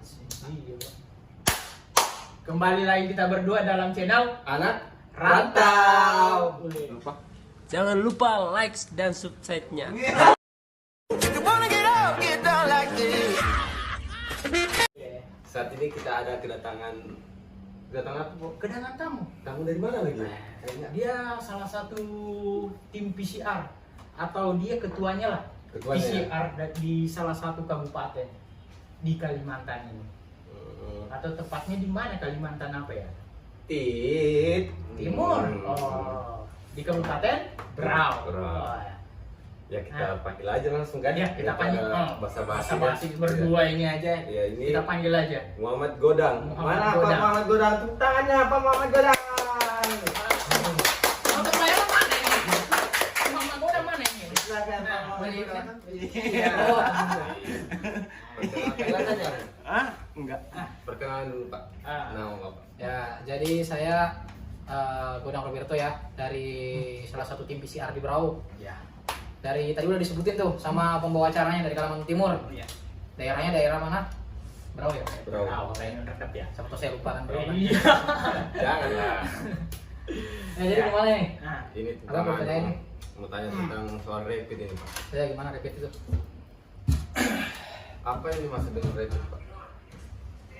Iya. Kembali lagi kita berdua dalam channel Anak Rantau. Lupa. Jangan lupa like dan subscribe-nya. Saat ini kita ada kedatangan apa, Bu? Kedatangan tamu. Tamu dari mana lagi? Dia salah satu tim PCR atau dia ketuanya lah. Ketuanya, PCR di salah satu kabupaten di Kalimantan ini. Atau tepatnya di mana Kalimantan apa ya? Timur. Oh, di Kabupaten Berau. Berau. Oh, ya. Ya kita panggil aja langsung kan? Ya, kita panggil basa-basi berdua ini aja. Ya, ini kita panggil aja. Muhammad Godang. Muhammad Mana Godang. Pak Muhammad Godang? Tepuk tangannya Pak Muhammad Godang. Untuk saya mana ini? Muhammad Godang mana ini? Silakan Pak Muhammad Godang. Oh. Silakan ya. Enggak. Perkenalan dulu Pak. Nama Bapak. Ya, jadi saya Godang Roberto ya, dari salah satu tim PCR di Berau. Ya. Dari tadi udah disebutin tuh sama pembawa acaranya dari Kalimantan Timur. Iya. Daerahnya daerah mana? Berau ya? Berau. Tahu kayaknya dekat ya. Siapa tahu saya lupa kan Berau kan. Iya. Janganlah. Nah, jadi gimana nih? Nah, Ini Apa pertanyaan ini? mau tanya tentang soal rapid ini Pak. Saya gimana rapid itu? Apa yang dimaksud dengan rapid Pak?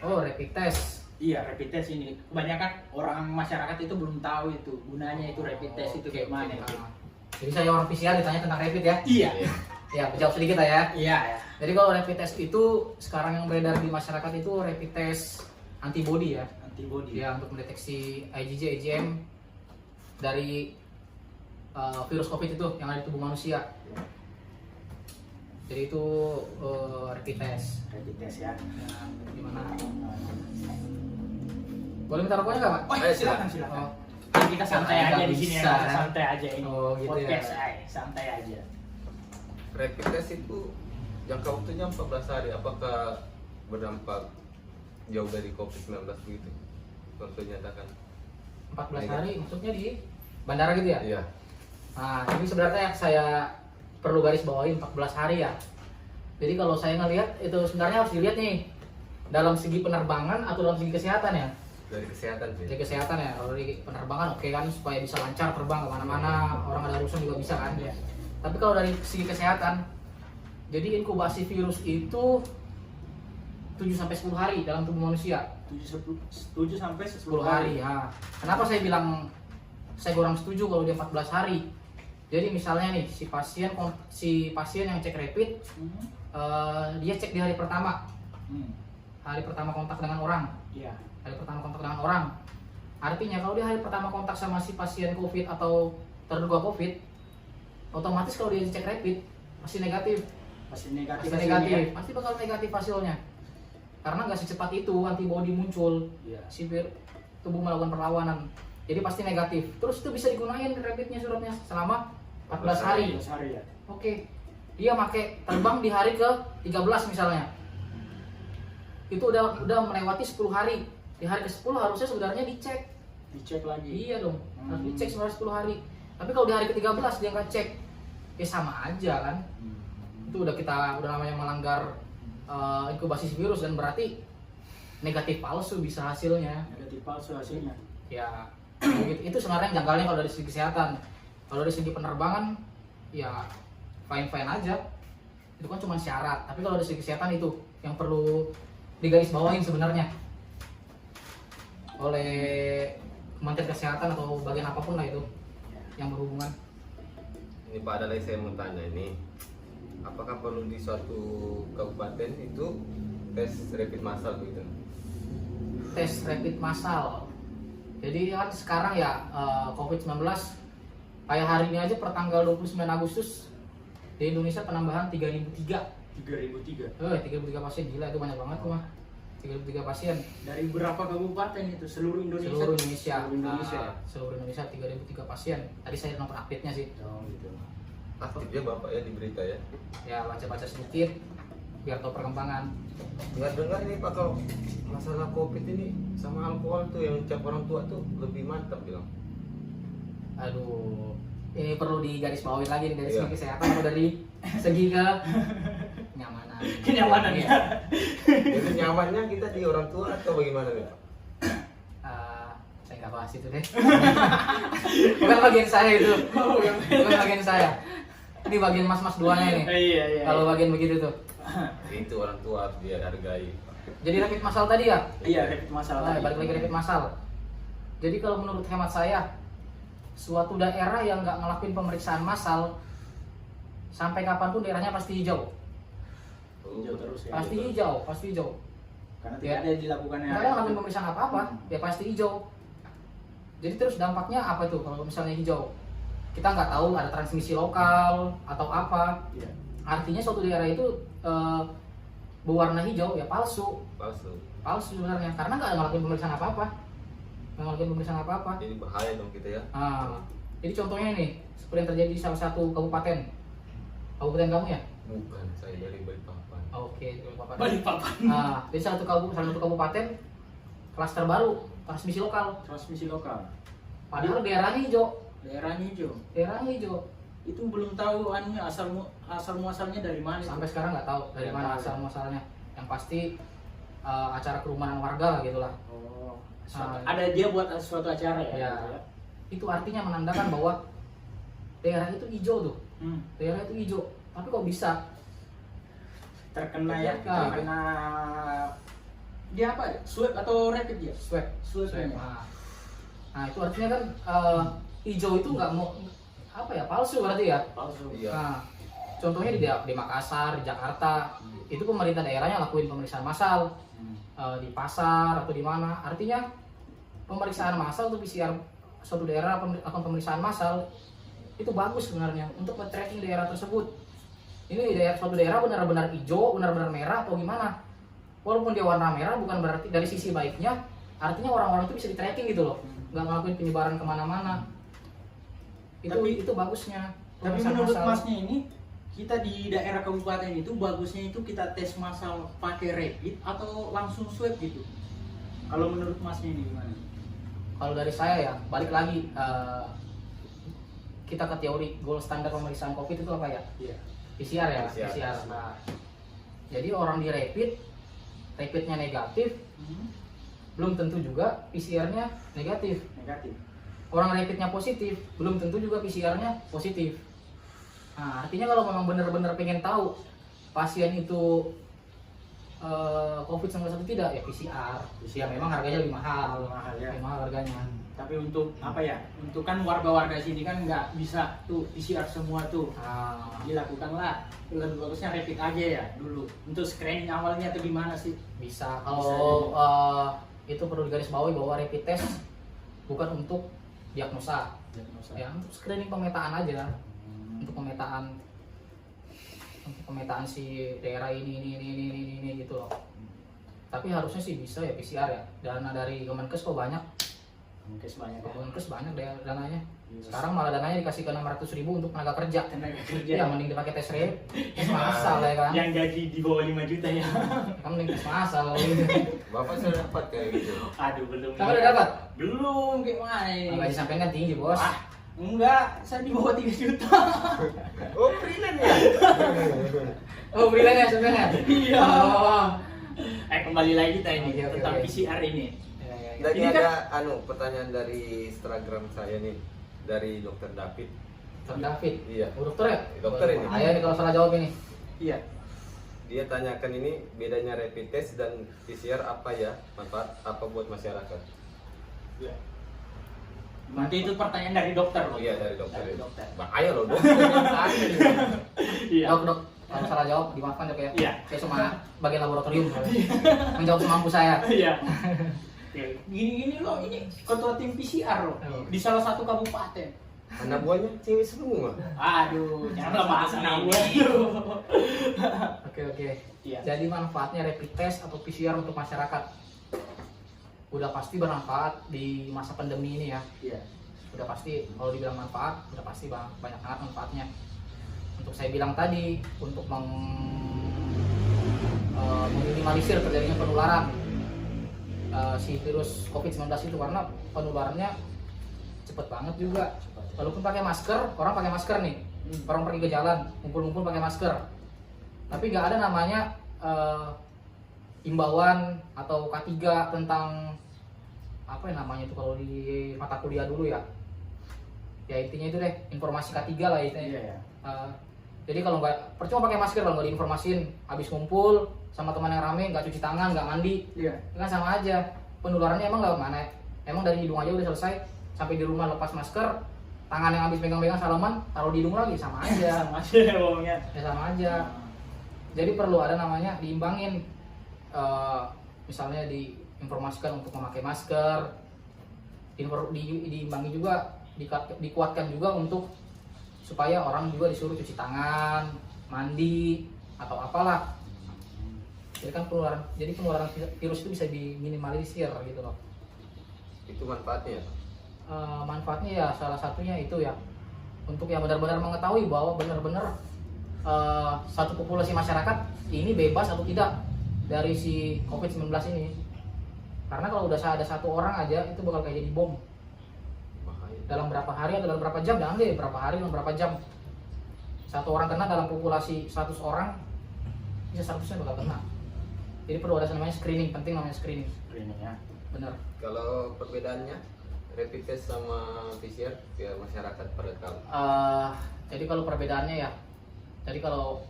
Oh, rapid test. iya rapid test ini. Kebanyakan orang masyarakat itu belum tahu itu gunanya itu rapid test itu kayak mana. Nah, jadi saya orang PCR ditanya tentang rapid ya. Iya. Ya, jawab sedikit lah ya. Iya, ya. Jadi kalau rapid test itu sekarang yang beredar di masyarakat itu rapid test antibody ya. Antibody. Ya, untuk mendeteksi IgG, IgM dari virus COVID itu yang ada di tubuh manusia. Jadi itu rapid test. Rapid test ya. Nah, gimana? Boleh minta rokoknya nggak, Pak? Oh, Ayo, silakan Oh. silakan. Kita santai Nggak aja di sini bisa, ya. kan? Santai aja ini. Oh, gitu Podcast ya. ay, santai aja. Rapid test itu jangka waktunya 14 hari. Apakah berdampak jauh dari COVID-19 begitu? Langsung nyatakan. 14 hari maksudnya di bandara gitu ya? Iya. Nah, ini sebenarnya saya perlu garis bawahi 14 hari ya. Jadi kalau saya ngelihat itu sebenarnya harus dilihat nih dalam segi penerbangan atau dalam segi kesehatan ya. Dari kesehatan sih. Dari kesehatan ya, kalau dari penerbangan oke kan supaya bisa lancar terbang kemana-mana, orang ada urusan juga bisa kan ya. Tapi kalau dari segi kesehatan, jadi inkubasi virus itu 7-10 hari dalam tubuh manusia. 7 sampai 10 hari ya. Kenapa saya bilang saya kurang setuju kalau dia 14 hari? Jadi misalnya nih si pasien yang cek rapid, dia cek di hari pertama. Hari pertama kontak dengan orang. Iya. Hari pertama kontak dengan orang. Artinya kalau dia hari pertama kontak sama si pasien COVID atau terduga COVID, otomatis kalau dia cek rapid pasti negatif. Pasti negatif. Pasti negatif. Pasti bakal negatif hasilnya. Karena nggak secepat itu antibody muncul. Iya. Si tubuh melakukan perlawanan. Jadi pasti negatif. Terus itu bisa digunain rapidnya suratnya selama 14 hari. 14 hari ya. Oke. Dia pakai terbang di hari ke 13 misalnya. Itu udah melewati 10 hari. Di hari ke-10 harusnya sebenarnya dicek. Dicek lagi. Iya dong. Harus dicek sebenarnya 10 hari. Tapi kalau di hari ke-13 dia nggak cek, ya sama aja kan. Itu udah namanya melanggar inkubasi virus dan berarti negatif palsu bisa hasilnya. Negatif palsu hasilnya. Ya gitu. Itu sebenarnya janggalnya kalau dari segi kesehatan. Kalau dari segi penerbangan ya fine aja, itu kan cuma syarat. Tapi kalau dari segi kesehatan itu yang perlu digarisbawahin sebenarnya oleh Kementerian Kesehatan atau bagian apapun lah itu yang berhubungan. Ini Pak, ada lagi saya mau tanya ini. Apakah perlu di suatu kabupaten itu tes rapid massal begitu? Tes rapid massal. Jadi kan sekarang ya COVID-19 kayak hari ini aja per tanggal 29 Agustus di Indonesia penambahan 3.003. 3003. 3.003 pasien, gila itu banyak banget tuh mah. 3.003 pasien Dari berapa kabupaten itu? Seluruh Indonesia. seluruh Indonesia. Seluruh Indonesia. Seluruh Indonesia 3.003 pasien. Tadi saya nonton update-nya sih. Oh gitu. Aktifnya Bapak ya di berita ya. Ya baca-baca sedikit biar tahu perkembangan. Dengar nih Pak, kalau masalah COVID ini sama alkohol tuh yang ucap orang tua tuh lebih mantap bilang. Aduh, ini perlu digarisbawahi lagi nih dari segi Iya. kesehatan atau dari segi kenyamanan. kenyamanan Iya. ya. Itu nyamannya kita di orang tua atau bagaimana nih Pak? Saya nggak bahas itu deh. Bukan bagian saya itu. Bukan bagian saya. Ini bagian mas-mas duanya ini. Iya. Kalau bagian begitu tuh. Itu orang tua harus dia hargai. Jadi rapid massal tadi ya? Iya, rapid masalah. Nah, balik lagi rapid massal. Jadi kalau menurut hemat saya, suatu daerah yang nggak ngelakuin pemeriksaan massal, sampai kapanpun daerahnya pasti hijau. Hijau terus ya. Pasti hijau, pasti hijau. Karena Ya. tidak ada yang dilakukannya. Nggak ada yang ngelakuin pemeriksaan apa-apa, ya pasti hijau. Jadi terus dampaknya apa tuh kalau misalnya hijau? Kita nggak tahu ada transmisi lokal atau apa. Iya. Artinya suatu daerah itu berwarna hijau ya palsu. Palsu. Sebenarnya karena nggak ada ngelakuin pemeriksaan apa-apa. Nggak ngelakuin pemeriksaan apa-apa. Jadi bahaya dong kita ya. Jadi contohnya nih, seperti yang terjadi di salah satu kabupaten. Kabupaten kamu ya? Bukan, saya dari Balikpapan. Oke, kabupaten. Balikpapan. Jadi salah satu kabupaten klaster baru transmisi lokal. Transmisi lokal. Padahal daerahnya hijau. Daerahnya hijau. Daerahnya hijau. Itu belum tahu anunya asal muasalnya dari mana. Sampai sekarang nggak tahu dari mana asal muasalnya. Yang pasti acara kerumunan warga lah gitulah. Oh. Ah. Ada dia buat suatu acara ya. Ya. gitu ya. Itu artinya menandakan bahwa daerah itu hijau tuh. Hmm. Daerah itu hijau. Tapi kok bisa? Terkena ya, Ah. terkena dia apa? Swab atau rapid ya? Swab. Swab. Nah, itu artinya kan hijau itu nggak mau apa ya palsu berarti ya. Palsu. Iya. Nah, contohnya di Makassar, di Jakarta, itu pemerintah daerahnya lakuin pemeriksaan massal di pasar atau di mana. Artinya pemeriksaan massal atau PCR suatu daerah lakukan pemeriksaan massal itu bagus sebenarnya untuk men-tracking daerah tersebut. Ini suatu daerah benar-benar hijau, benar-benar merah atau gimana? Walaupun dia warna merah bukan berarti dari sisi baiknya, artinya orang-orang itu bisa di-tracking gitu loh, nggak ngelakuin penyebaran kemana-mana. Itu bagusnya. Tapi pemeriksaan menurut massal. masnya ini, kita di daerah kabupaten itu bagusnya itu kita tes massal pakai rapid atau langsung swab gitu. Kalau menurut masnya ini gimana? Kalau dari saya ya, balik lagi kita ke teori gold standar pemeriksaan COVID itu apa ya? Iya. PCR ya, PCR. PCR. Nah, jadi orang di rapidnya negatif, belum tentu juga PCR-nya negatif. Negatif. Orang rapidnya positif, belum tentu juga PCR-nya positif. Nah, artinya kalau memang benar-benar pengen tahu pasien itu COVID-19 atau tidak, ya PCR. Ya memang harganya lebih mahal. Mahal ya. Lebih mahal harganya. Tapi untuk apa ya? Untuk kan warga-warga sini kan nggak bisa tuh PCR semua tuh. Nah, Dilakukanlah lebih bagusnya rapid aja ya dulu. Untuk screening awalnya atau gimana sih? bisa. Kalau itu perlu digarisbawahi bahwa rapid test bukan untuk diagnosa, ya untuk screening pemetaan aja, untuk pemetaan si daerah ini gitu loh. Tapi harusnya sih bisa ya PCR ya. Dana dari Kemenkes kok banyak. Kemenkes banyak ya. Kemenkes banyak dananya. Sekarang malah dananya dikasih ke 600.000 untuk tenaga kerja. Tenaga kerja. Ya mending dipakai tes massal ya kan. Yang gaji di bawah 5 juta ya. Kan mending tes massal. Bapak sudah dapat kayak gitu. Aduh belum. Kamu udah dapat? Belum kayak mana ini? Gaji sampean kan tinggi, Bos. Ah, enggak, saya di bawah 3 juta. Oh, freelance ya? Oh, berikan ya sebenarnya. Iya. Oh. Kembali lagi kita ini Oke, tentang oke. PCR ini. Ya, ya, ya. Tadi Ini ada pertanyaan dari Instagram saya nih, dari Dokter David. Dr. David. Iya. Oh, dokter ya? Dokter ini. Ayo nih kalau salah jawab ini. Iya. Dia tanyakan ini bedanya rapid test dan PCR apa ya, manfaat apa buat masyarakat? Iya. Nanti itu pertanyaan dari dokter loh. Oh iya, dari dokter. Dari dokter. Bahaya loh dok. Iya. Dok, kalau salah jawab dimaafkan dok ya. Iya. Saya cuma bagian laboratorium. Menjawab semampu saya. Iya. Gini-gini loh, ini ketua tim PCR loh di salah satu kabupaten. Anak buahnya cewek semua. Aduh, janganlah bahas anak gue tuh. Oke. Iya. Jadi manfaatnya rapid test atau PCR untuk masyarakat udah pasti bermanfaat di masa pandemi ini ya. Iya. Udah pasti kalau dibilang manfaat, udah pasti banyak banget manfaatnya. Untuk saya bilang tadi, untuk meminimalisir terjadinya penularan si virus COVID-19 itu karena penularannya cepet banget juga. Walaupun pakai masker, orang pakai masker nih, orang pergi ke jalan, ngumpul-ngumpul pakai masker. Tapi nggak ada namanya imbauan atau K3 tentang apa ya namanya itu kalau di mata kuliah dulu ya. Ya intinya itu deh, informasi K3 lah intinya. Iya ya. Jadi kalau nggak, percuma pakai masker kalau nggak diinformasin, habis ngumpul sama teman yang rame nggak cuci tangan, nggak mandi, Iya. itu kan sama aja. Penularannya emang nggak mana, emang dari hidung aja udah selesai, sampai di rumah lepas masker, tangan yang habis pegang-pegang salaman taruh di hidung lagi, sama aja. Sama aja ya ngomongnya. Ya sama aja. Jadi perlu ada namanya diimbangin. Misalnya diinformasikan untuk memakai masker, diimbangi juga, dikuatkan juga untuk supaya orang juga disuruh cuci tangan, mandi atau apalah. Jadi kan penularan virus itu bisa diminimalisir gitu loh. Itu manfaatnya. Manfaatnya ya salah satunya itu ya untuk yang benar-benar mengetahui bahwa benar-benar satu populasi masyarakat ini bebas atau tidak dari si COVID-19 ini. Karena kalau udah ada satu orang aja itu bakal kayak jadi bom. Bahaya. Dalam berapa hari atau dalam berapa jam, jangan deh berapa hari dalam berapa jam. Satu orang kena dalam populasi 100 orang, bisa 100-nya bakal kena. Jadi perlu ada namanya screening, penting namanya screening. Ini ya. Bener. Kalau perbedaannya rapid test sama PCR biar masyarakat pada tahu. Jadi kalau perbedaannya ya, jadi kalau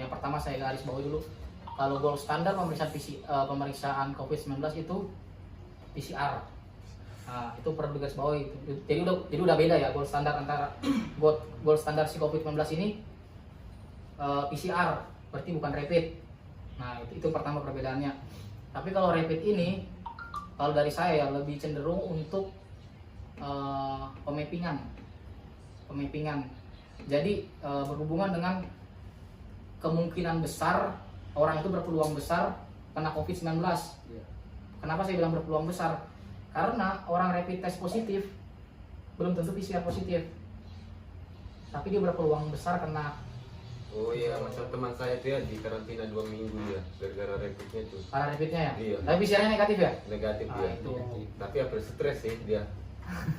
yang pertama saya garis bawahi dulu, kalau gold standar pemeriksaan COVID-19 itu PCR. Nah, itu perlu digaris bawahi. Jadi udah beda ya gold standar antara gold standar si COVID-19 ini PCR, berarti bukan rapid. Nah, itu pertama perbedaannya. Tapi kalau rapid ini, kalau dari saya lebih cenderung untuk pemappingan. Jadi berhubungan dengan kemungkinan besar orang itu berpeluang besar kena COVID-19. Kenapa saya bilang berpeluang besar? Karena orang rapid test positif belum tentu PCR positif, tapi dia berpeluang besar kena. Oh iya, macam teman saya tuh ya di karantina 2 minggu ya gara-gara rapidnya tuh. Karena rapidnya ya. Iya. Tapi PCR-nya negatif ya. Negatif dia. itu. Tapi apa stres sih dia.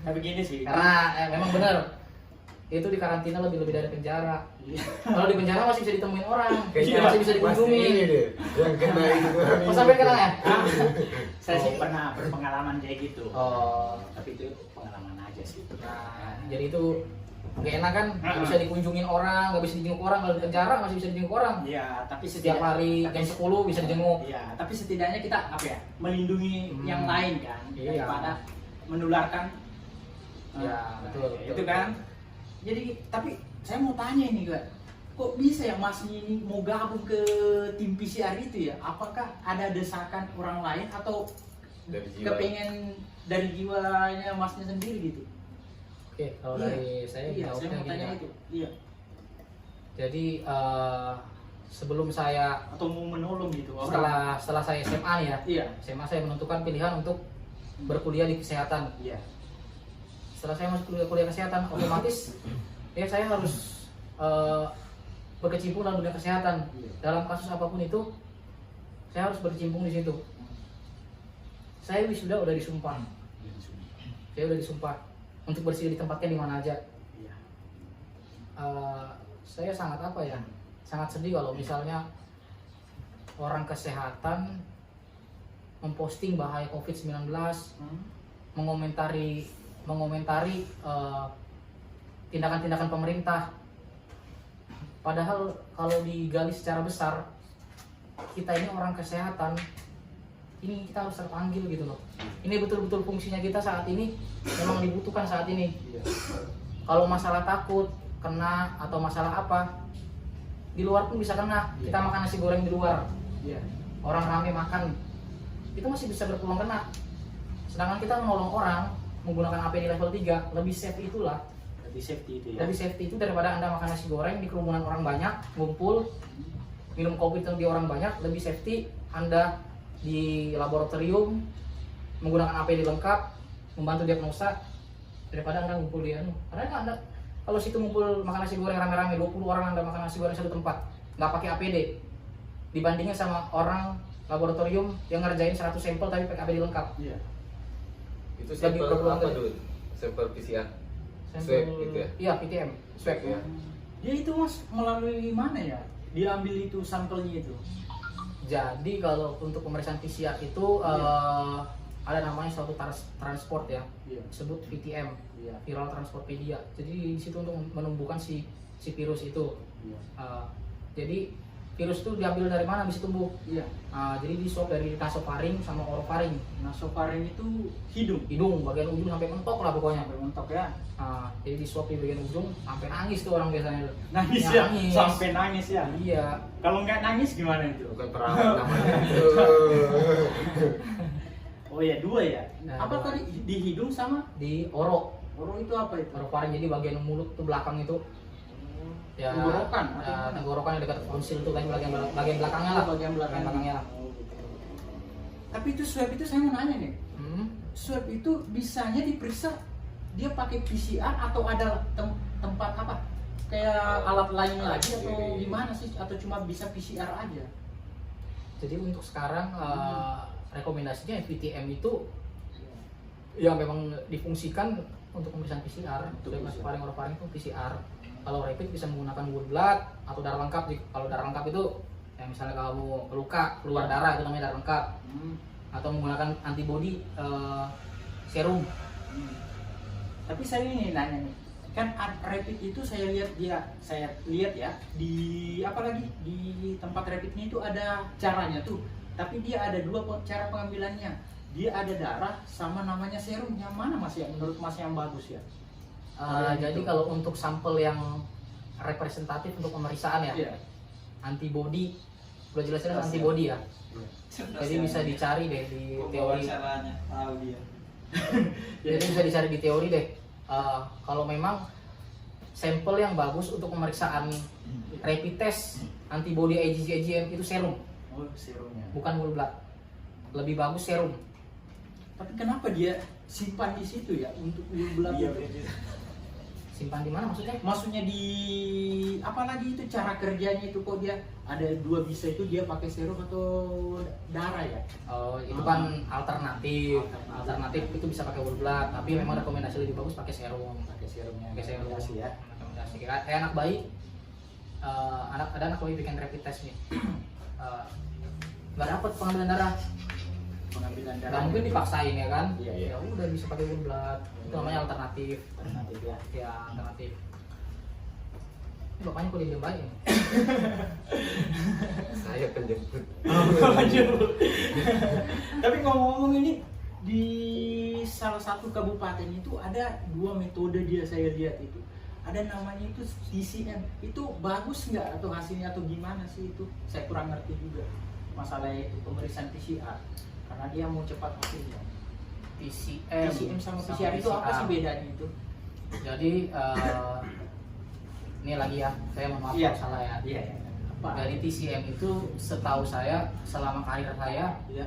Nah begini sih. Karena memang benar itu di karantina lebih dari penjara. Kalau di penjara masih bisa ditemuin orang, masih bisa dikunjungi. Ini deh yang kena itu 2 minggu. Oh, sampai kena ya? Saya sih pernah berpengalaman kayak gitu. Oh. Tapi itu pengalaman aja sih. Nah, jadi itu nggak enak kan, nggak bisa dikunjungin orang, nggak bisa dijenguk orang. Kalau di penjara masih bisa dijenguk orang. Iya, tapi Setiap hari jam 10 bisa dijenguk. Iya, tapi setidaknya kita apa ya? Melindungi yang lain kan Iya. daripada menularkan. Ya, betul, Itu betul. kan. Jadi tapi saya mau tanya ini Kak. Kok bisa ya Mas ini mau gabung ke tim PCR itu ya? Apakah ada desakan orang lain atau Dari jiwa. kepengen dari jiwanya Masnya sendiri gitu? Oke, kalau Iya. dari saya Iya, saya jawabnya mau gini tanya ya. itu. Iya. Jadi sebelum saya Atau mau menolong gitu orang. setelah saya SMA nih ya, Iya. SMA saya menentukan pilihan untuk berkuliah di kesehatan. Iya. Setelah saya masuk kuliah kesehatan, otomatis ya saya harus berkecimpung dalam dunia kesehatan. Iya. Dalam kasus apapun itu, saya harus berkecimpung di situ. Saya wisuda udah disumpah. Saya udah disumpah untuk bersedia ditempatkan di mana aja. Iya. Saya sangat apa ya? Sangat sedih kalau misalnya orang kesehatan memposting bahaya COVID-19, mengomentari tindakan-tindakan pemerintah. Padahal kalau digali secara besar, kita ini orang kesehatan, ini kita harus terpanggil gitu loh. Ini betul-betul fungsinya kita saat ini, memang dibutuhkan saat ini. Iya. Kalau masalah takut, kena, atau masalah apa, di luar pun bisa kena. Iya. Kita makan nasi goreng di luar, Iya. orang rame makan, itu masih bisa berpeluang kena. Sedangkan kita menolong orang menggunakan APD level 3, lebih safe itulah. Lebih safety itu ya. Lebih safety itu daripada Anda makan nasi goreng di kerumunan orang banyak, ngumpul, minum kopi di orang banyak. Lebih safety Anda di laboratorium menggunakan APD lengkap, membantu diagnosa, daripada Anda ngumpul di anu. Karena kan Anda kalau situ ngumpul makan nasi goreng rame-rame, 20 orang Anda makan nasi goreng satu tempat, nggak pakai APD, dibandingin sama orang laboratorium yang ngerjain 100 sampel tapi pakai APD lengkap. Iya. Itu Lebih sampel berpeluang apa gede. dulu? Sampel PCR. Sampel, Swab gitu ya? Iya, PTM, swab ya. Ya itu Mas melalui mana ya? dia ambil itu sampelnya itu? Jadi kalau untuk pemeriksaan PCR itu ada namanya suatu transport ya, Iya. disebut VTM, Iya. viral transportpedia. Jadi di situ untuk menumbuhkan si virus itu. Iya. Jadi virus itu diambil dari mana bisa tumbuh? Iya. Jadi di swab dari nasofaring sama orofaring. Nasofaring itu Hidung bagian ujung sampai mentok lah pokoknya. sampai mentok ya. Jadi di swab di bagian ujung sampai nangis tuh orang biasanya. Nangis Ya, ya, nangis. sampai nangis ya. Iya. Kalau nggak nangis gimana itu? Bukan perawat namanya itu. Oh ya, dua ya. Nah, Apa dua. tadi di hidung sama Di oro, oro itu apa itu? orofaring jadi bagian mulut tuh belakang itu. Ya, Tenggorokan, atau gimana? tenggorokan yang dekat tonsil tuh kan bagian belakangnya lah. Bagian belakangnya. lah. Oh, gitu. Tapi itu swab itu saya mau nanya nih. Swab itu bisanya diperiksa dia pakai PCR atau ada tempat apa? Kayak alat lain lagi atau gimana sih? Atau cuma bisa PCR aja? Jadi untuk sekarang rekomendasinya VTM itu ya memang difungsikan untuk pemeriksaan PCR. Untuk Swab PCR. nasofaring orofaring itu PCR. Kalau rapid bisa menggunakan whole blood atau darah lengkap. Kalau darah lengkap itu ya misalnya kamu luka keluar darah itu namanya darah lengkap. Atau menggunakan antibody serum. Tapi saya ini nanya nih, kan rapid itu saya lihat ya di apa lagi di tempat rapidnya itu ada caranya tuh, tapi dia ada dua cara pengambilannya. Dia ada darah sama namanya serum. Yang mana mas yang menurut mas yang bagus ya? Jadi kalau untuk sampel yang representatif untuk pemeriksaan ya, Iya. antibody, udah jelas-jelas Jelas ya. antibody ya. Jadi bisa dicari deh di teori. caranya tahu dia. Jadi bisa dicari di teori deh. Kalau memang sampel yang bagus untuk pemeriksaan rapid test antibody IgG itu serum, Oh serumnya. bukan whole blood. Lebih bagus serum. Tapi kenapa dia simpan di situ ya untuk bulan Iya, itu? Simpan di mana maksudnya? Maksudnya di apa lagi itu cara kerjanya itu kok dia ada dua bisa itu dia pakai serum atau darah ya? Oh, itu kan alternatif. Alternatif itu bisa pakai whole blood, tapi memang rekomendasi lebih bagus pakai serum. Pakai serumnya. Pakai serum Rekomendasi ya. Rekomendasi. Kayak anak bayi, ada anak bayi bikin rapid test nih. Nggak dapat pengambilan darah. Pengambilan darah. Nggak mungkin dipaksain ya kan? Iya, iya. Ya udah bisa pakai whole blood. Itu namanya alternatif. Alternatif ya. Ya alternatif. Ini bapaknya kok dia baik. Saya penjemput. Tapi ngomong-ngomong ini di salah satu kabupaten itu ada dua metode dia saya lihat itu. Ada namanya itu TCM. Itu bagus nggak atau hasilnya atau gimana sih itu? Saya kurang ngerti juga masalah itu pemeriksaan PCR. Karena dia mau cepat hasilnya. TCM sama PCR itu apa sih bedanya itu? Jadi ini lagi ya, saya mohon maaf Iya. kalau salah ya. Iya. Apa? Dari TCM itu setahu saya selama karir saya Iya.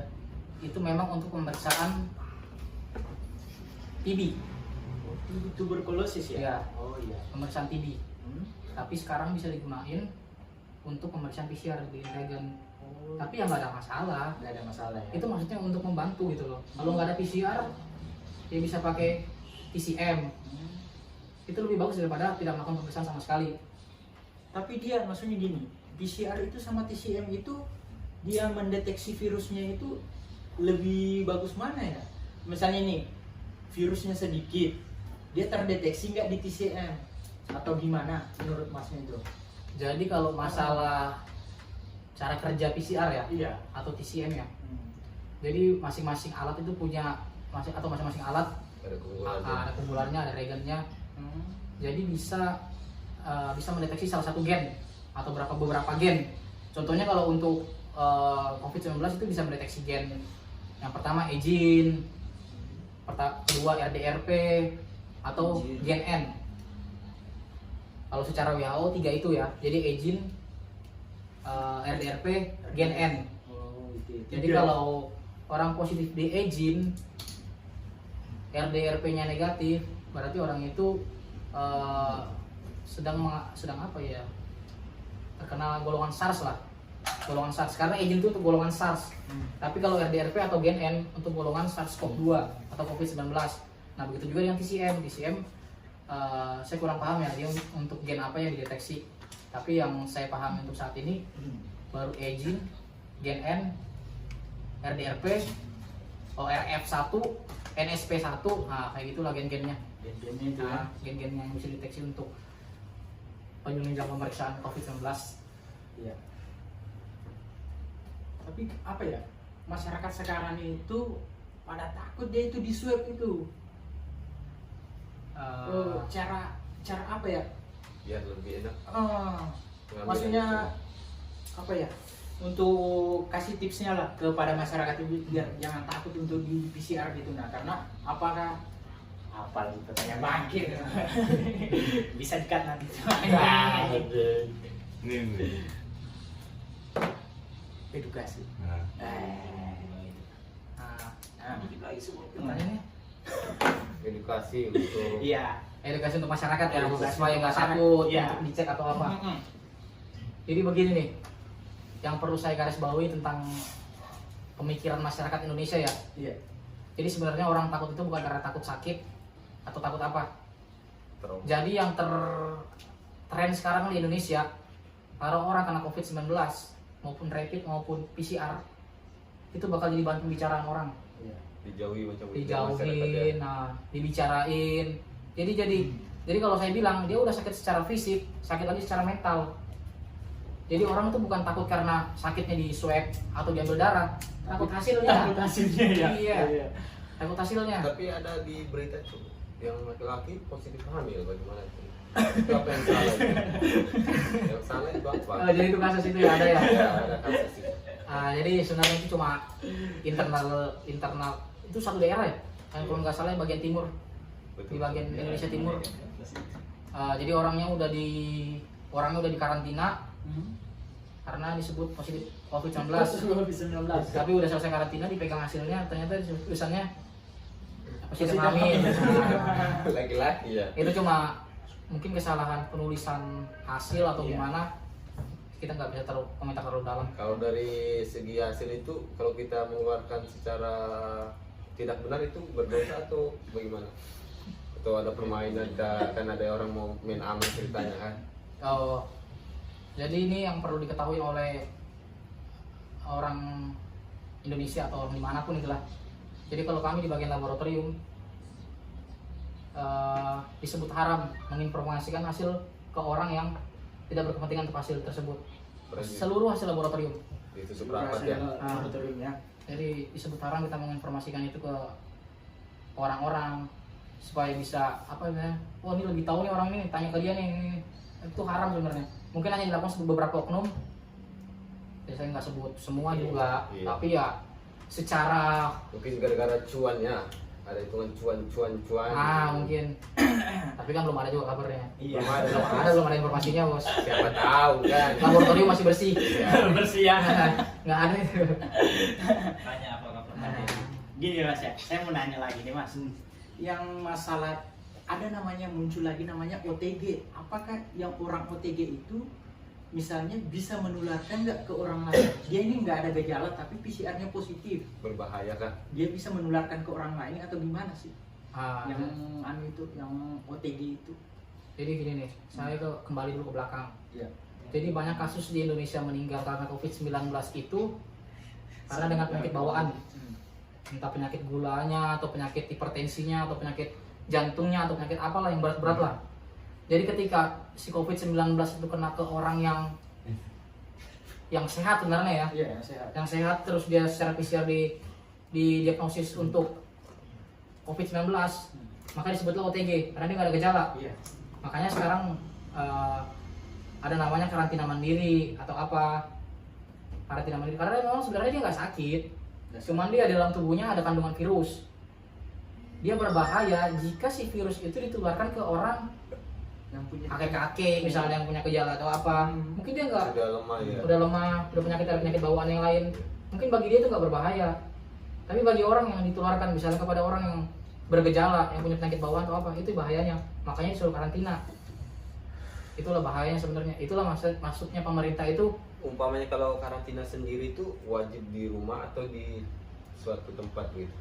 itu memang untuk pemeriksaan TB, Tuberkulosis ya? Iya. Oh iya. pemeriksaan TB. Hmm. Tapi sekarang bisa digunain untuk pemeriksaan PCR di Regen. Oh, Tapi ya nggak ada masalah. nggak ada masalah ya. Itu maksudnya untuk membantu gitu loh. Kalau nggak ada PCR, ya bisa pakai TCM. Hmm. Itu lebih bagus daripada tidak melakukan pemeriksaan sama sekali. Tapi dia maksudnya gini, PCR itu sama TCM itu dia mendeteksi virusnya itu lebih bagus mana ya? Misalnya nih, virusnya sedikit, dia terdeteksi nggak di TCM atau gimana menurut masnya itu? Jadi kalau masalah cara kerja PCR ya Iya. atau TCM ya. Jadi masing-masing alat itu punya masing-masing alat Ada kumpulannya. ada kumpulannya, ada regennya. Jadi bisa mendeteksi salah satu gen atau beberapa gen. Contohnya kalau untuk COVID-19 itu bisa mendeteksi gen. Yang pertama egin, kedua RDRP atau Egin. gen N. Kalau secara WHO 3 itu ya. Jadi egin, RDRP, gen N. Oh, gitu. Jadi kalau orang positif di egin, RDRP-nya negatif, berarti orang itu sedang apa ya? Terkena golongan SARS lah. Golongan SARS karena egin itu untuk golongan SARS. Tapi kalau RDRP atau gen N untuk golongan SARS-CoV-2 atau COVID-19. Nah, begitu juga dengan TCM. TCM saya kurang paham ya, dia untuk gen apa yang dideteksi. Tapi yang saya pahami untuk saat ini baru Egin, Gen N, RDRP, ORF1, NSP1, nah kayak gitulah gen-gennya. Gen-gennya itu ya. Nah, gen-gennya yang bisa deteksi untuk penunjang pemeriksaan COVID-19. Iya. Tapi apa ya? Masyarakat sekarang itu pada takut dia itu di swab itu. Cara apa ya? Biar lebih enak. Pengambilan Maksudnya apa ya? Untuk kasih tipsnya lah kepada masyarakat itu biar jangan takut untuk di PCR gitu. Nah, karena apakah apa lagi pertanyaan bangkit bisa dikat nanti. Edukasi. Nah, pertanyaannya edukasi untuk Iya. edukasi untuk masyarakat ya, Edukasi supaya untuk nggak masyarakat. takut Iya. untuk dicek atau apa. Jadi begini nih, yang perlu saya garis bawahi tentang pemikiran masyarakat Indonesia ya. Iya. Jadi sebenarnya orang takut itu bukan karena takut sakit atau takut apa. trauma. Jadi yang tren sekarang di Indonesia, kalau orang kena COVID-19 maupun rapid maupun PCR itu bakal jadi bahan pembicaraan orang. Iya. Dijauhi macam itu Dijauhin, nah dibicarain. Jadi kalau saya bilang dia udah sakit secara fisik, sakit lagi secara mental. Jadi orang tuh bukan takut karena sakitnya di swab atau diambil darah, takut hasilnya. Takut hasilnya ya. Iya. Takut hasilnya. Tapi ada di berita tuh yang laki-laki positif hamil, bagaimana itu? Itu apa yang salah itu? Yang salah itu apa? Jadi itu kasus itu ya ada ya. Ya, ada kasus itu. Jadi sebenarnya itu cuma internal itu satu daerah ya. Kalau nggak salah bagian timur, Betul. di bagian Indonesia Timur. Jadi orangnya udah di karantina karena disebut positif COVID-19. COVID-19. Tapi udah selesai karantina, dipegang hasilnya, ternyata tulisannya positif hamil. Nah, Laki-laki ya. itu cuma mungkin kesalahan penulisan hasil atau Iya. gimana, kita nggak bisa komentar terlalu dalam. Kalau dari segi hasil itu, kalau kita mengeluarkan secara tidak benar itu berdosa atau bagaimana? Atau ada permainan, kan ada orang mau main aman ceritanya kan? Jadi ini yang perlu diketahui oleh orang Indonesia atau orang dimanapun itulah. Jadi kalau kami di bagian laboratorium disebut haram menginformasikan hasil ke orang yang tidak berkepentingan untuk hasil tersebut. Berarti Seluruh hasil laboratorium. itu seberapa ya? Laboratorium ya. Jadi disebut haram kita menginformasikan itu ke orang-orang supaya bisa apa ya? Oh ini lebih tahu nih orang ini, tanya ke dia nih. Itu haram sebenarnya. Mungkin hanya dilakukan beberapa oknum. Ya, saya nggak sebut semua juga, Iya. tapi ya secara Mungkin gara-gara cuannya, ada hitungan cuan. mungkin. Tapi kan belum ada juga kabarnya. Iya. Belum ada informasinya, Bos. Siapa tahu kan? Laboratorium masih bersih. Bersih ya. Nggak ada itu. Tanya apakah pernah gini Mas ya, saya mau nanya lagi nih Mas. Yang masalah ada namanya muncul lagi namanya OTG. Apakah yang orang OTG itu misalnya bisa menularkan nggak ke orang lain? Dia ini nggak ada gejala tapi PCR-nya positif. Berbahaya kan? Dia bisa menularkan ke orang lain atau gimana sih? Yang yang OTG itu. Jadi gini nih, saya kembali dulu ke belakang. Iya. Jadi banyak kasus di Indonesia meninggal karena COVID-19 itu karena dengan penyakit bawaan. Entah penyakit gulanya, atau penyakit hipertensinya, atau penyakit jantungnya, atau penyakit apalah yang berat-berat lah. Jadi ketika si COVID-19 itu kena ke orang yang sehat sebenarnya ya, Iya, sehat. yang sehat terus dia secara PCR di diagnosis untuk COVID-19, maka disebutlah OTG karena dia nggak ada gejala. Iya. Makanya sekarang ada namanya karantina mandiri atau apa, karantina mandiri karena memang sebenarnya dia nggak sakit, cuman dia dalam tubuhnya ada kandungan virus. Dia berbahaya jika si virus itu ditularkan ke orang Yang punya kakek-kakek misalnya yang punya gejala atau apa. Mungkin dia nggak Sudah lemah ya. udah lemah, udah penyakit bawaan yang lain. Mungkin bagi dia itu nggak berbahaya. Tapi bagi orang yang ditularkan misalnya kepada orang yang bergejala, yang punya penyakit bawaan atau apa, itu bahayanya. Makanya disuruh karantina. Itulah bahayanya sebenarnya. Itulah maksudnya pemerintah itu. Umpamanya kalau karantina sendiri itu wajib di rumah atau di suatu tempat gitu?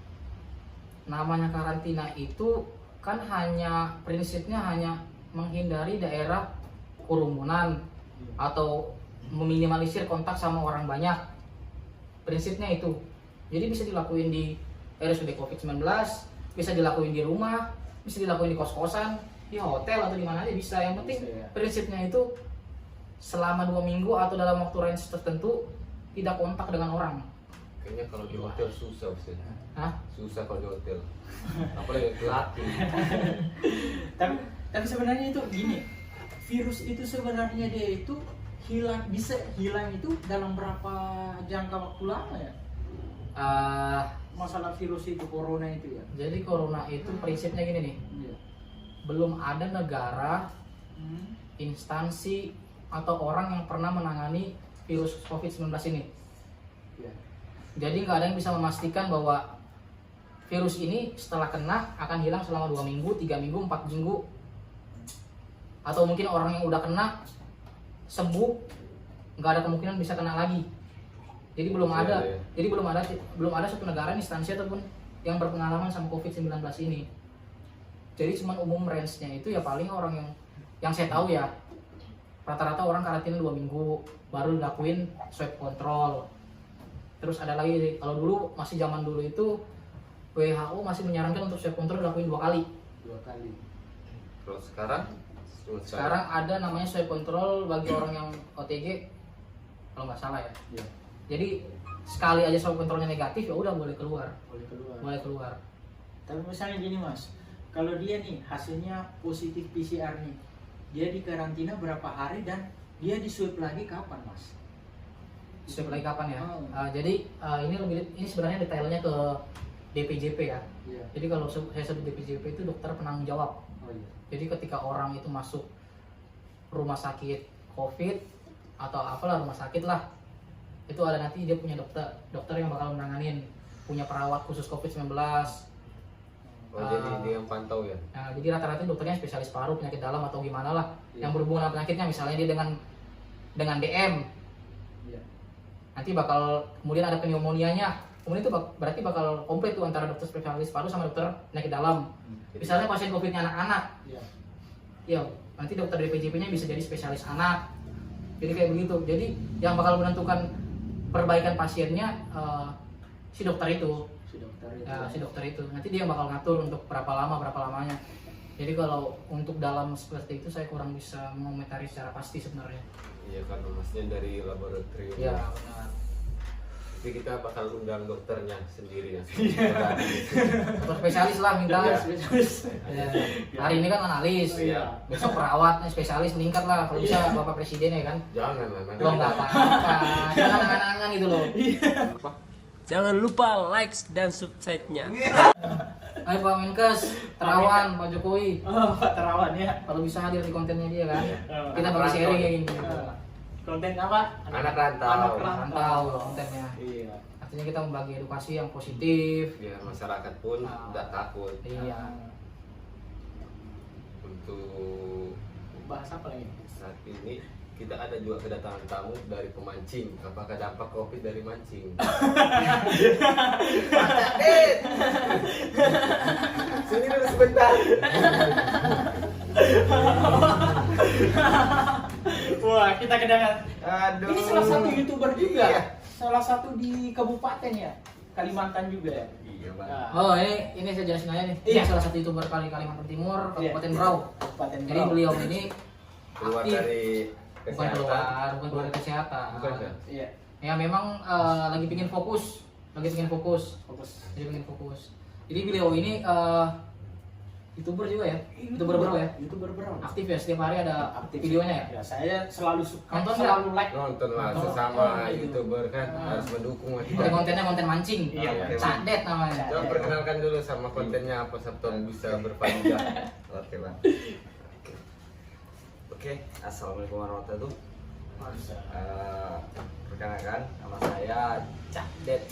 Namanya karantina itu kan prinsipnya hanya menghindari daerah kerumunan, atau meminimalisir kontak sama orang banyak. Prinsipnya itu. Jadi bisa dilakuin di RSUD COVID-19, bisa dilakuin di rumah, bisa dilakuin di kos-kosan, di hotel atau di mana aja bisa. Yang penting Bisa, ya. prinsipnya itu selama 2 minggu atau dalam waktu range tertentu tidak kontak dengan orang. Kayaknya kalau di hotel susah sih. Hah? Susah kalau di hotel. Apalagi pelatih. Tapi sebenarnya itu gini, virus itu sebenarnya dia itu bisa hilang itu dalam berapa jangka waktu lama ya? Masalah virus itu, corona itu ya. Jadi corona itu prinsipnya gini nih, Iya. belum ada negara, Hmm. instansi atau orang yang pernah menangani virus COVID-19 ini. Iya. Jadi nggak ada yang bisa memastikan bahwa virus ini setelah kena akan hilang selama 2 minggu, 3 minggu, 4 minggu. Atau mungkin orang yang udah kena sembuh, nggak ada kemungkinan bisa kena lagi. Jadi belum Iya, ada, iya. jadi belum ada satu negara, instansi ataupun yang berpengalaman sama COVID-19 ini. Jadi cuman umum range-nya itu ya paling orang yang saya tahu ya, rata-rata orang karantina 2 minggu, baru dilakuin swab kontrol. Terus ada lagi, kalau dulu masih zaman dulu itu WHO masih menyarankan untuk swab kontrol dilakuin 2 kali. 2 kali. Kalau sekarang? Sekarang ada namanya swab kontrol bagi orang yang OTG, kalau nggak salah ya. Iya. Jadi sekali aja swab kontrolnya negatif ya udah boleh keluar, Boleh keluar. boleh keluar. Tapi misalnya gini Mas, kalau dia nih hasilnya positif PCR nih, dia di karantina berapa hari dan dia di swab lagi kapan Mas? Swab lagi kapan ya? Oh. Ini sebenarnya detailnya ke DPJP ya. Iya. Jadi kalau saya sebut DPJP itu dokter penanggung jawab. Oh iya. Jadi ketika orang itu masuk rumah sakit COVID atau apalah rumah sakit lah, itu ada nanti dia punya dokter yang bakal menanganin, punya perawat khusus COVID-19. Oh, jadi dia yang pantau ya? Nah, jadi rata-rata dokternya spesialis paru, penyakit dalam atau gimana lah, Iya. yang berhubungan dengan penyakitnya. Misalnya dia dengan DM, Iya. nanti bakal kemudian ada pneumonia-nya. Kemudian itu berarti bakal komplit tuh antara dokter spesialis paru sama dokter penyakit dalam. Misalnya pasien COVID-nya anak-anak, Iya. ya nanti dokter DPJP-nya bisa jadi spesialis anak. Jadi kayak begitu. Jadi yang bakal menentukan perbaikan pasiennya si dokter itu. Si dokter itu. Nanti dia yang bakal ngatur untuk berapa lamanya. Jadi kalau untuk dalam seperti itu saya kurang bisa mengomentari secara pasti sebenarnya. Iya, karena maksudnya dari laboratorium. Ya benar. Jadi kita bakal undang dokternya sendiri ya. Dokter spesialis lah minta. Iya. Ya. Hari ini kan analis. Iya. Besok perawat, spesialis meningkat lah. Kalau bisa Bapak Presiden ya kan. Jangan lah. Lo nggak apa-apa. Jangan angan-angan gitu loh. Jangan lupa likes dan subscribe-nya. Ayo Pak Menkes, Terawan, Pak Jokowi. Oh, Pak Terawan ya. Kalau bisa hadir di kontennya dia kan. Oh, Kita anak bagi sharing rantau. kayak gini. Konten apa? Anak rantau. Anak Rantau kontennya. Iya. Artinya kita membagi edukasi yang positif. Biar masyarakat pun tidak takut. Iya. Untuk Bahas apa lagi? saat ini kita ada juga kedatangan tamu dari pemancing. Apakah dampak COVID dari mancing? Sini dulu sebentar. Wah, kita kedatangan. Aduh. Ini salah satu YouTuber juga. Iya. Salah satu di kabupaten ya. Kalimantan juga ya. Iya, Bang. Nah, Oh ini saya jelasin aja nih. Iya. Ini salah satu youtuber Kalimantan Timur, Iya. Kabupaten Berau. Kabupaten Jadi Berau. beliau ini Keluar aktif. dari bukan kesehatan. keluar dari kesehatan. Bukan ya? Iya, Ya memang lagi pingin fokus, fokus. jadi beliau ini youtuber juga ya, youtuber Berau ya, YouTuber Berau. aktif ya, setiap hari ada Aktif. videonya ya. Ya, saya selalu suka, Nonton selalu like. Nonton lah Nonton. sesama gitu. YouTuber kan harus mendukung lah kita. Ada kontennya konten mancing, Iya, cadet namanya. Coba perkenalkan dulu sama kontennya apa Sabtu bisa berfaedah. Oke, Bang. Oke, assalamualaikum warahmatullahi wabarakatuh. Perkenalkan, nama saya Cadet.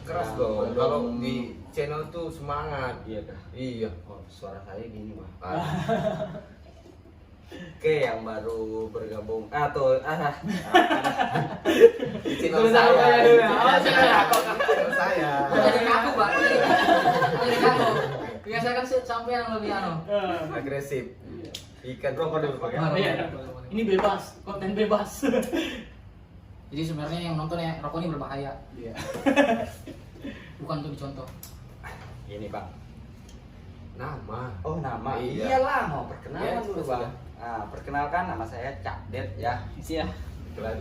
Keras dong. Kalau di channel tuh semangat. Iya kah? Iya. Oh, suara saya gini mah. Ah, Oke, yang baru bergabung di channel Itu saya. saya. Di Oh, channel saya. Jadi kaku Pak, jadi kaku. Biasa kan sampai yang lebih anu. agresif. Ikan Rokok dulu pakai. Baru. Iya. Ini bebas, konten bebas. Jadi sebenarnya yang nonton ya rokok ini berbahaya, Iya. bukan untuk dicontoh. Gini bang. Nama. Oh nama. Iya. Iyalah mau perkenalan Ya, dulu sudah. bang. Nah, perkenalkan nama saya Cak Det ya. Iya. Keren.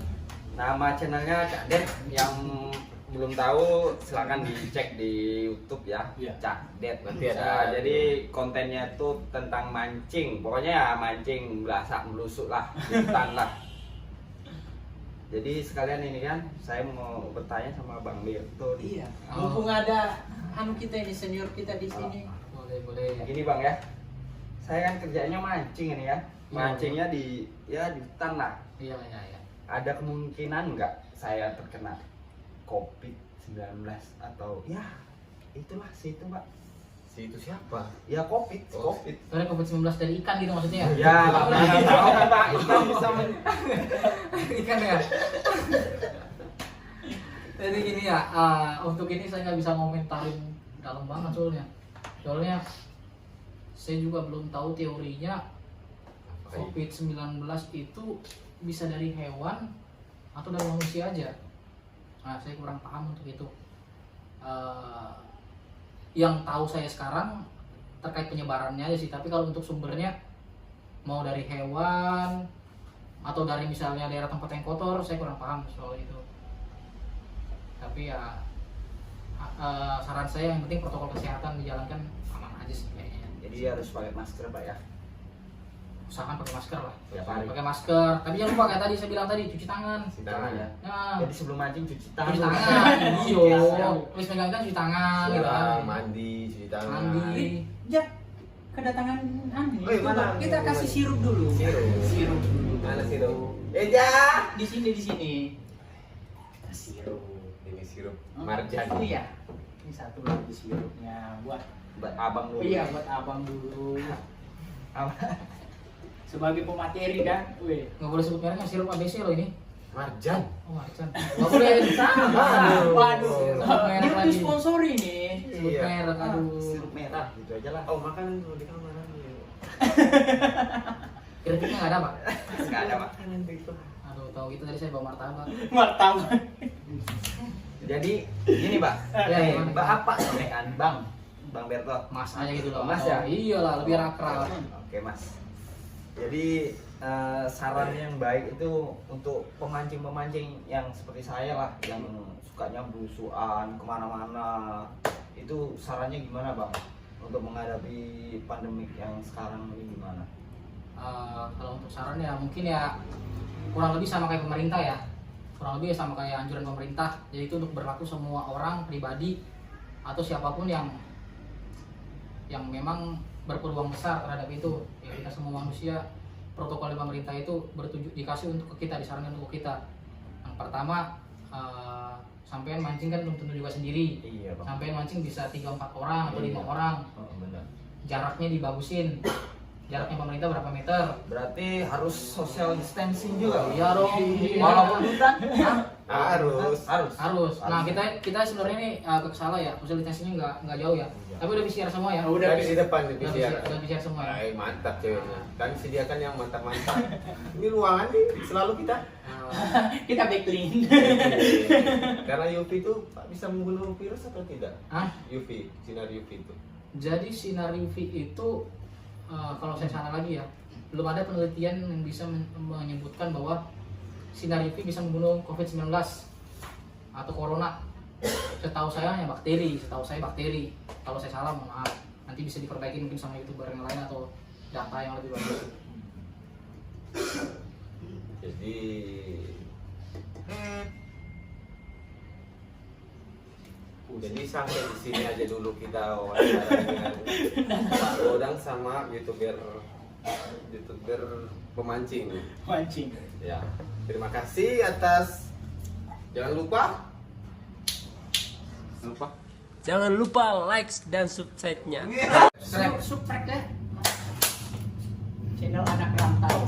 Nama channelnya Cak Det. Yang belum tahu silakan dicek di YouTube ya. Iya. Cak Det. Nanti ada- Jadi kontennya tuh tentang mancing. Pokoknya ya mancing belasak melusuk lah, di hutan lah. Jadi sekalian ini kan saya mau bertanya sama Bang Mirto. Iya. Oh. Mumpung ada kita ini senior kita di sini. Boleh. Gini bang ya, saya kan kerjanya mancing ini ya. Iya. Mancingnya di hutan lah. Iya. Ada kemungkinan nggak saya terkena COVID-19 atau ya itulah situ mbak. Si itu siapa? Ya COVID. Oh. Soalnya COVID-19 dari ikan gitu maksudnya ya? Ya mana tahu kan pak. Itu bisa Ikan ya. Jadi gini ya, untuk ini saya nggak bisa ngomentarin dalam banget soalnya saya juga belum tahu teorinya COVID-19 itu bisa dari hewan atau dari manusia aja. Nah, saya kurang paham untuk itu. Yang tahu saya sekarang terkait penyebarannya aja sih, tapi kalau untuk sumbernya mau dari hewan atau dari misalnya daerah tempat yang kotor, saya kurang paham soal itu. Tapi ya saran saya yang penting protokol kesehatan dijalankan aman aja sih kayaknya. Jadi harus pakai masker pak ya. Usahakan pakai masker lah. Tiap hari. Pakai masker. Tapi jangan lupa kayak tadi saya bilang tadi cuci tangan. Si tangan ya. Nah, Jadi sebelum mancing cuci tangan. cuci dulu. tangan. Iyo. Iya. Terus megang ikan cuci tangan gitu Ya, kan. mandi, cuci tangan. Mandi. Ya, kedatangan Ani. Oh, iya, mana? Kita kasih sirup dulu. Sirup. Sirup dulu. Mana sirup? Eja. Di sini. Sirup. Ini sirup marjan. Oh iya. Ini satu lagi sirupnya buat. Buat abang dulu. Iya, buat abang dulu. Sebagai pemateri kan, weh. Nggak boleh sebut mereknya, sirup ABC loh ini. Marjan. Oh, macan. Nggak boleh sama. Waduh, Sebut merek ini lagi. sponsori nih. Sebut Iya. merek, aduh. Sirup merah gitu aja lah. Oh, makanan dulu di kamar. Kritiknya nggak ada, Pak. Nggak ada pak. Makanan itu. Aduh, tahu gitu tadi saya bawa martabak. Martabak. Jadi gini pak. Ya, gimana? Mbak apa sampaikan bang? Bang Berto. Mas aja gitu loh. Mas ya? Oh, iyalah, lebih akrab. Oke mas. Jadi saran yang baik itu untuk pemancing-pemancing yang seperti saya lah, yang sukanya belusuan kemana-mana, itu sarannya gimana bang? Untuk menghadapi pandemik yang sekarang ini gimana? Kalau untuk saran ya mungkin ya kurang lebih sama kayak pemerintah ya. Kurang lebih sama kayak anjuran pemerintah. Jadi itu untuk berlaku semua orang pribadi atau siapapun yang memang berpeluang besar terhadap itu. Ya kita semua manusia, protokol dari pemerintah itu dikasih untuk ke kita, disarankan untuk kita. Yang pertama, sampean mancing kan belum tentu juga sendiri. Iya bang. Sampean mancing bisa 3-4 orang atau 5 Iya. orang. Oh, benar. Jaraknya dibagusin. Jaraknya pemerintah berapa meter? Berarti harus social distancing juga. Iya dong. Walaupun hutan. Hah? Harus. Harus. Nah kita sebenarnya ini agak salah ya, social distancingnya nggak jauh ya. Iya. Tapi udah PCR semua ya. Udah Udah di depan di Udah PCR. PCR semua ya. Ay, mantap ceweknya. Kan sediakan yang mantap-mantap. Ini ruangan nih selalu kita. Kita backlink. Karena UV itu bisa membunuh virus atau tidak? Hah? UV, sinar UV itu. Jadi sinar UV itu kalau saya sana lagi ya, belum ada penelitian yang bisa menyebutkan bahwa sinar UV bisa membunuh COVID-19 atau corona. Setahu saya hanya bakteri, Kalau saya salah mohon maaf. Nanti bisa diperbaiki mungkin sama YouTuber yang lain atau data yang lebih bagus. Jadi sampai di sini aja dulu kita wawancara dengan Pak Godang sama youtuber pemancing. Mancing. Ya, terima kasih atas. Jangan lupa. Jangan lupa like dan subscribe-nya. Subscribe ya. Channel anak rantau.